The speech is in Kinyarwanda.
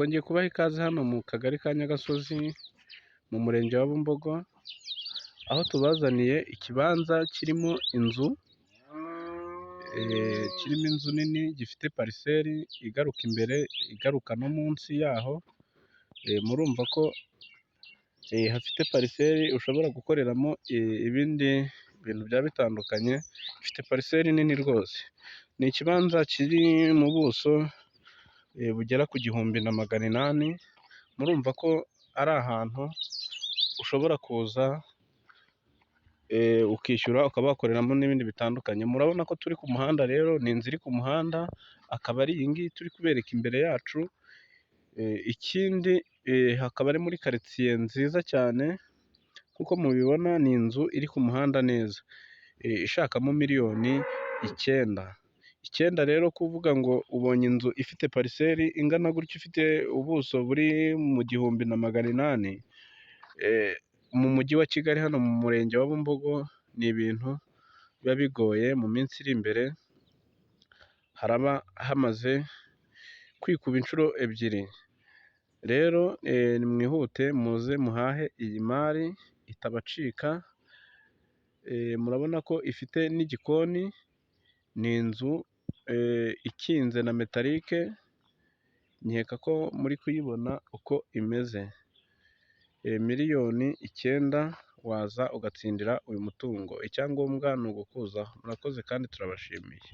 Twongeye kubaha ikaze hano mu kagari ka Nyagasozi mu murenge wa Bumbogo, aho tubazaniye ikibanza kirimo inzu, nini, gifite pariseri igaruka imbere, igaruka no munsi yaho. Murumva ko hafite pariseri ushobora gukoreramo ibindi bintu byaba bitandukanye, ifite pariseri nini rwose. Ni ikibanza kiri mu buso bugera ku 1,800. Murumva ko ari ahantu ushobora kuza ukishyura ukaba wakoreramo n'ibindi bitandukanye. Murabona ko turi ku muhanda rero, ni inzu iri ku muhanda, akaba ari iyi ngiyi turi kubereka imbere yacu. Ikindi hakaba ari muri karitsiye nziza cyane, nk'uko mubibona ni inzu iri ku muhanda neza, ishakamo miliyoni 9. Rero kuvuga ngo ubonye inzu ifite pariseri ingana gutya, ifite ubuso buri mu 1,800 mu mujyi wa Kigali, hano mu murenge wa Bumbogo, ni ibintu biba bigoye. Mu minsi iri imbere haraba hamaze kwikuba inshuro ebyiri. Rero nimwihute muze muhahe iyi mari itabacika. Murabona ko ifite n'igikoni, ni inzu ikinze na metalike, nkeka ko muri kuyibona uko imeze. Miliyoni 9 waza ugatsindira uyu mutungo, icyangombwa ni ugukuzaho. Murakoze kandi turabashimiye.